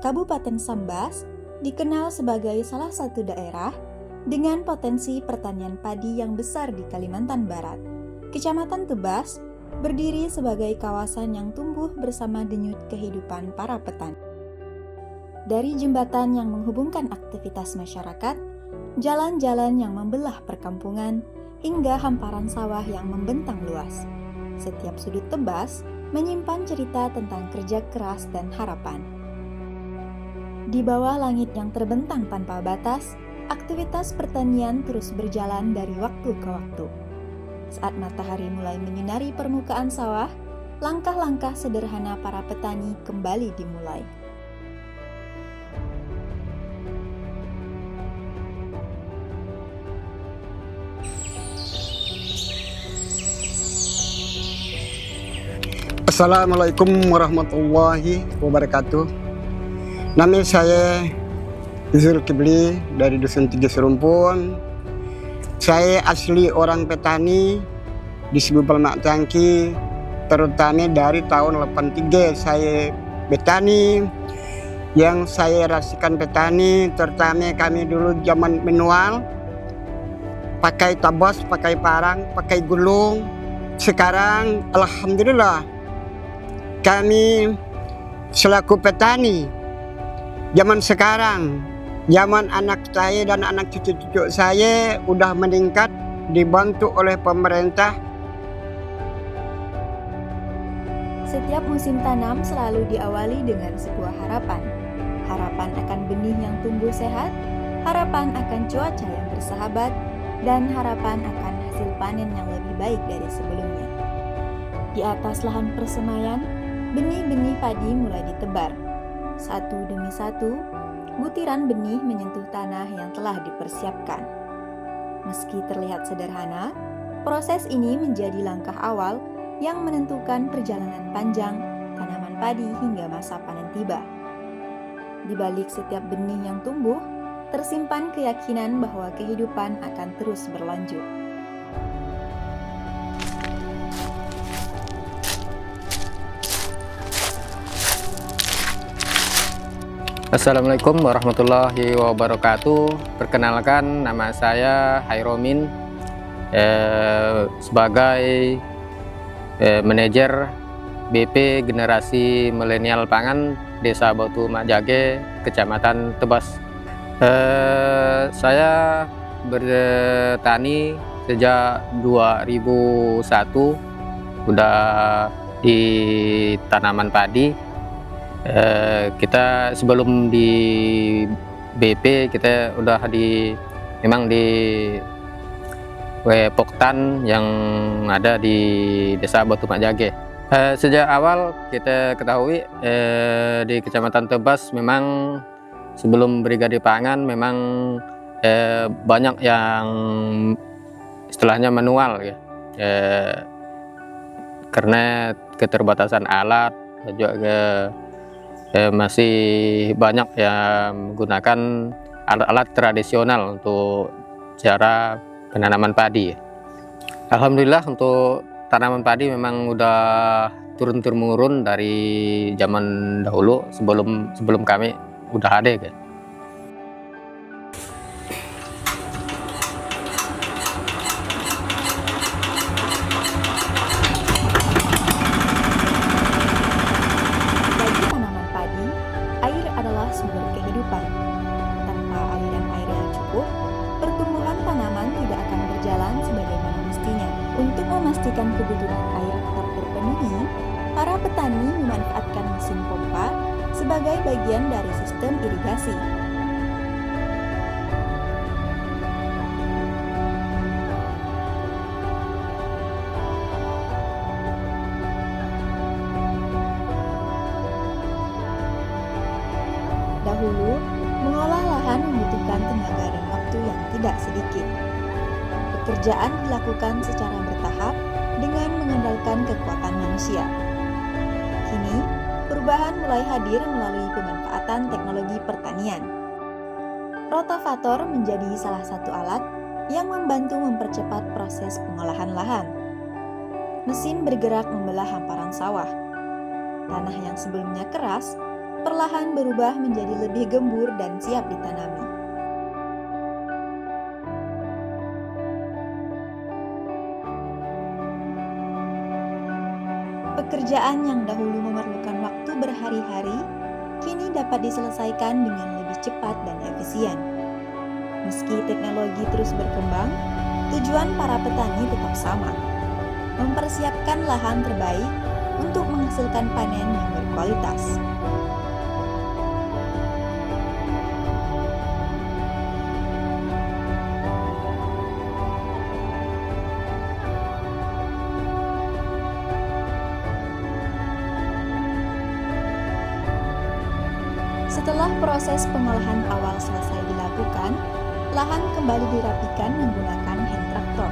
Kabupaten Sambas dikenal sebagai salah satu daerah dengan potensi pertanian padi yang besar di Kalimantan Barat. Kecamatan Tebas berdiri sebagai kawasan yang tumbuh bersama denyut kehidupan para petani. Dari jembatan yang menghubungkan aktivitas masyarakat, jalan-jalan yang membelah perkampungan, hingga hamparan sawah yang membentang luas. Setiap sudut Tebas menyimpan cerita tentang kerja keras dan harapan. Di bawah langit yang terbentang tanpa batas, aktivitas pertanian terus berjalan dari waktu ke waktu. Saat matahari mulai menyinari permukaan sawah, langkah-langkah sederhana para petani kembali dimulai. Assalamualaikum warahmatullahi wabarakatuh. Nama saya Zulkifli dari Dusun Tiga Serumpun. Saya asli orang petani di Sebupalmak Cangki, terutama dari tahun 83 saya petani. Yang saya rasakan petani, terutama kami dulu zaman manual, pakai tabas, pakai parang, pakai gulung. Sekarang alhamdulillah kami selaku petani zaman sekarang, zaman anak saya dan anak cucu-cucu saya udah meningkat, dibantu oleh pemerintah. Setiap musim tanam selalu diawali dengan sebuah harapan. Harapan akan benih yang tumbuh sehat, harapan akan cuaca yang bersahabat, dan harapan akan hasil panen yang lebih baik dari sebelumnya. Di atas lahan persemaian, benih-benih padi mulai ditebar. Satu demi satu, butiran benih menyentuh tanah yang telah dipersiapkan. Meski terlihat sederhana, proses ini menjadi langkah awal yang menentukan perjalanan panjang tanaman padi hingga masa panen tiba. Di balik setiap benih yang tumbuh, tersimpan keyakinan bahwa kehidupan akan terus berlanjut. Assalamualaikum warahmatullahi wabarakatuh. Perkenalkan, nama saya Hairomin, sebagai manajer BP Generasi Milenial Pangan Desa Batu Majage, Kecamatan Tebas. Saya bertani sejak 2001, udah di tanaman padi. Kita sebelum di BP kita udah memang di Poktan yang ada di Desa Batu Majage. Sejak awal kita ketahui di Kecamatan Tebas memang sebelum Brigade Pangan memang banyak yang istilahnya manual ya, karena keterbatasan alat juga masih banyak yang menggunakan alat-alat tradisional untuk cara penanaman padi. Alhamdulillah untuk tanaman padi memang udah turun-temurun dari zaman dahulu, sebelum kami udah ada kan. Sumber kehidupan. Tanpa aliran air yang cukup, pertumbuhan tanaman tidak akan berjalan sebagaimana mestinya. Untuk memastikan kebutuhan air tetap terpenuhi, para petani memanfaatkan mesin pompa sebagai bagian dari sistem irigasi. Dahulu, mengolah lahan membutuhkan tenaga dan waktu yang tidak sedikit. Pekerjaan dilakukan secara bertahap dengan mengandalkan kekuatan manusia. Kini, perubahan mulai hadir melalui pemanfaatan teknologi pertanian. Rotavator menjadi salah satu alat yang membantu mempercepat proses pengolahan lahan. Mesin bergerak membelah hamparan sawah. Tanah yang sebelumnya keras perlahan berubah menjadi lebih gembur dan siap ditanami. Pekerjaan yang dahulu memerlukan waktu berhari-hari, kini dapat diselesaikan dengan lebih cepat dan efisien. Meski teknologi terus berkembang, tujuan para petani tetap sama, mempersiapkan lahan terbaik untuk menghasilkan panen yang berkualitas. Setelah proses pengolahan awal selesai dilakukan, lahan kembali dirapikan menggunakan hand traktor.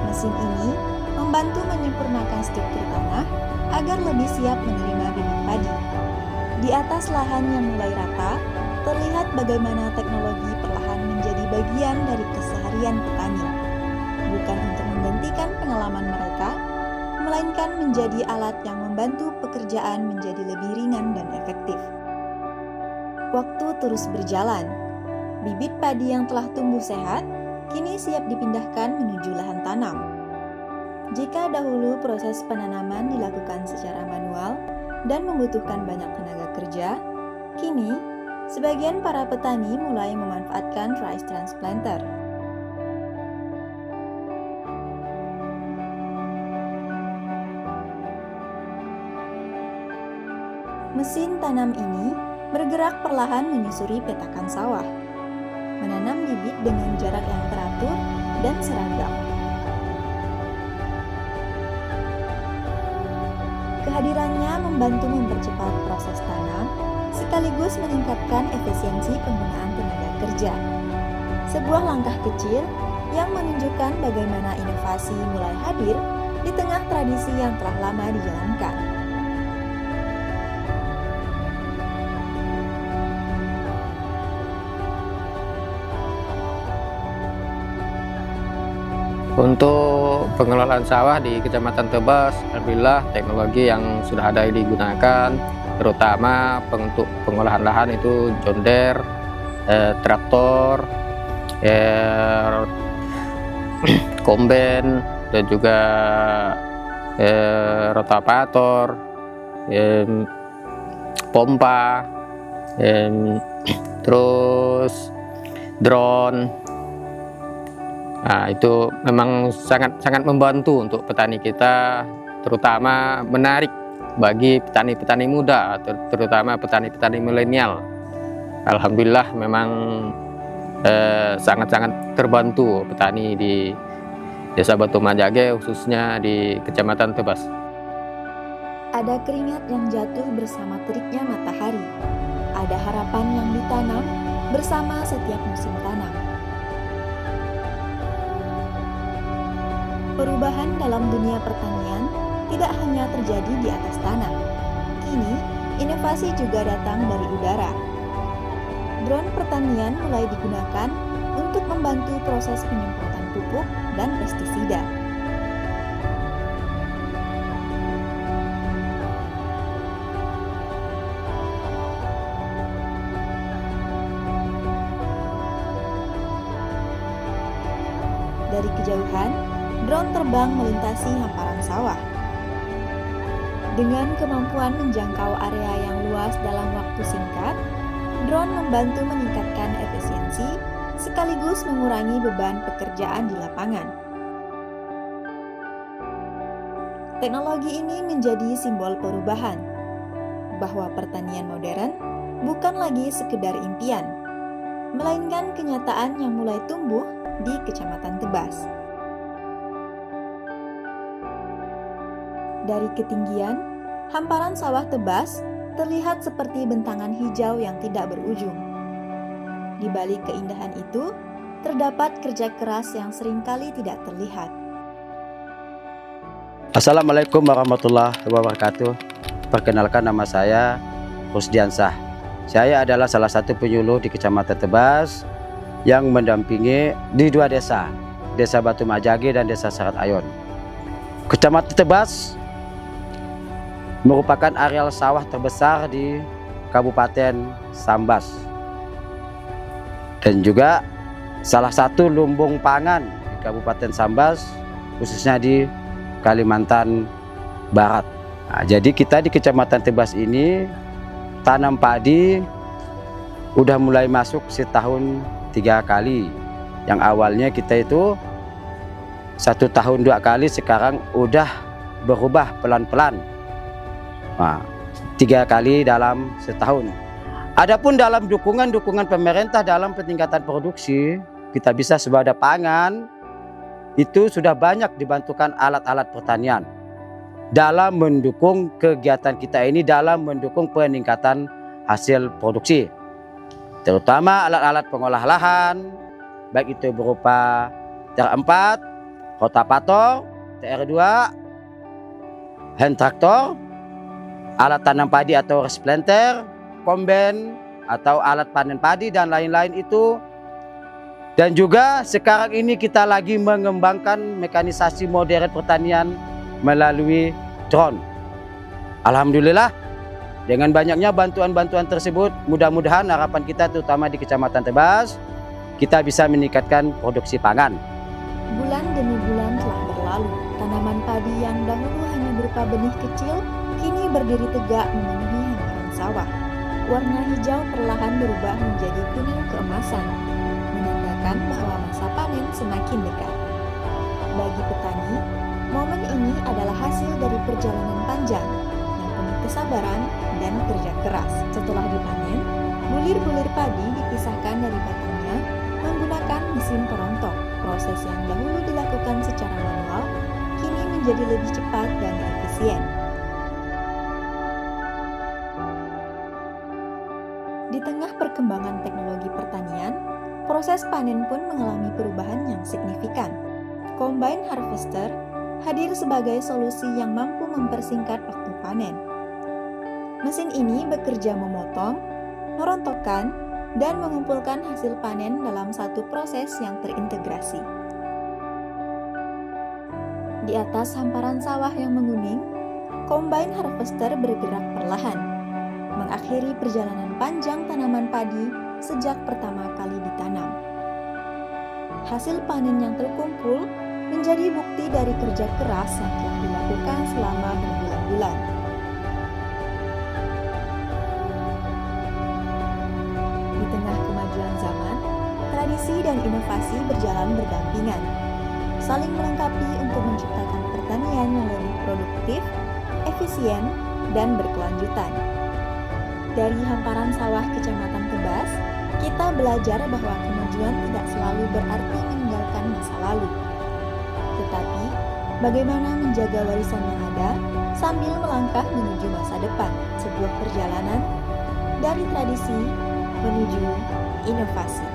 Mesin ini membantu menyempurnakan struktur tanah agar lebih siap menerima bibit padi. Di atas lahan yang mulai rata, terlihat bagaimana teknologi perlahan menjadi bagian dari keseharian petani. Bukan untuk menggantikan pengalaman mereka, melainkan menjadi alat yang membantu pekerjaan menjadi lebih ringan dan efektif. Waktu terus berjalan. Bibit padi yang telah tumbuh sehat kini siap dipindahkan menuju lahan tanam. Jika dahulu proses penanaman dilakukan secara manual dan membutuhkan banyak tenaga kerja, kini sebagian para petani mulai memanfaatkan rice transplanter. Mesin tanam ini bergerak perlahan menyusuri petakan sawah, menanam bibit dengan jarak yang teratur dan seragam. Kehadirannya membantu mempercepat proses tanam, sekaligus meningkatkan efisiensi penggunaan tenaga kerja. Sebuah langkah kecil yang menunjukkan bagaimana inovasi mulai hadir di tengah tradisi yang telah lama dijalankan. Untuk pengelolaan sawah di Kecamatan Tebas, alhamdulillah teknologi yang sudah ada digunakan, terutama untuk pengolahan lahan itu John Deere, traktor, komben, dan juga rotavator, pompa, terus drone. Nah, itu memang sangat membantu untuk petani kita, terutama menarik bagi petani-petani muda, terutama petani-petani milenial. Alhamdulillah memang sangat-sangat terbantu petani di Desa Batu Majage, khususnya di Kecamatan Tebas. Ada keringat yang jatuh bersama teriknya matahari. Ada harapan yang ditanam bersama setiap musim tanam. Perubahan dalam dunia pertanian tidak hanya terjadi di atas tanah. Kini, inovasi juga datang dari udara. Drone pertanian mulai digunakan untuk membantu proses penyemprotan pupuk dan pestisida. Dari kejauhan, drone terbang melintasi hamparan sawah. Dengan kemampuan menjangkau area yang luas dalam waktu singkat, drone membantu meningkatkan efisiensi sekaligus mengurangi beban pekerjaan di lapangan. Teknologi ini menjadi simbol perubahan, bahwa pertanian modern bukan lagi sekedar impian, melainkan kenyataan yang mulai tumbuh di Kecamatan Tebas. Dari ketinggian, hamparan sawah Tebas terlihat seperti bentangan hijau yang tidak berujung. Di balik keindahan itu, terdapat kerja keras yang seringkali tidak terlihat. Assalamualaikum warahmatullahi wabarakatuh. Perkenalkan, nama saya Rusdiansah. Saya adalah salah satu penyuluh di Kecamatan Tebas yang mendampingi di dua desa, Desa Batu Majage dan Desa Sarat Ayon. Kecamatan Tebas merupakan areal sawah terbesar di Kabupaten Sambas, dan juga salah satu lumbung pangan di Kabupaten Sambas, khususnya di Kalimantan Barat. Nah, jadi kita di Kecamatan Tebas ini tanam padi udah mulai masuk setahun 3 kali. Yang awalnya kita itu 1 tahun 2 kali, sekarang udah berubah pelan-pelan. Nah, 3 kali dalam setahun. Adapun dalam dukungan pemerintah dalam peningkatan produksi, kita bisa sebagai pangan itu sudah banyak dibantukan alat-alat pertanian dalam mendukung kegiatan kita ini, dalam mendukung peningkatan hasil produksi, terutama alat-alat pengolah lahan, baik itu berupa TR4, rotavator, TR2, hand traktor, alat tanam padi atau resplanter, kombain atau alat panen padi dan lain-lain itu. Dan juga sekarang ini kita lagi mengembangkan mekanisasi modern pertanian melalui drone. Alhamdulillah, dengan banyaknya bantuan-bantuan tersebut, mudah-mudahan harapan kita terutama di Kecamatan Tebas, kita bisa meningkatkan produksi pangan. Bulan demi bulan telah berlalu, tanaman padi yang dahulu hanya berupa benih kecil, kini berdiri tegak memenuhi hamparan sawah. Warna hijau perlahan berubah menjadi kuning keemasan, menandakan bahwa masa panen semakin dekat. Bagi petani, momen ini adalah hasil dari perjalanan panjang yang penuh kesabaran dan kerja keras. Setelah dipanen, bulir-bulir padi dipisahkan dari batangnya menggunakan mesin perontok. Proses yang dahulu dilakukan secara manual kini menjadi lebih cepat dan efisien. Di tengah perkembangan teknologi pertanian, proses panen pun mengalami perubahan yang signifikan. Combine harvester hadir sebagai solusi yang mampu mempersingkat waktu panen. Mesin ini bekerja memotong, merontokkan, dan mengumpulkan hasil panen dalam satu proses yang terintegrasi. Di atas hamparan sawah yang menguning, combine harvester bergerak perlahan, mengakhiri perjalanan panjang tanaman padi sejak pertama kali ditanam. Hasil panen yang terkumpul menjadi bukti dari kerja keras yang telah dilakukan selama berbulan-bulan. Di tengah kemajuan zaman, tradisi dan inovasi berjalan berdampingan, saling melengkapi untuk menciptakan pertanian yang lebih produktif, efisien, dan berkelanjutan. Dari hamparan sawah Kecamatan Tebas, kita belajar bahwa kemajuan tidak selalu berarti meninggalkan masa lalu. Tetapi, bagaimana menjaga warisan yang ada sambil melangkah menuju masa depan, sebuah perjalanan dari tradisi menuju inovasi.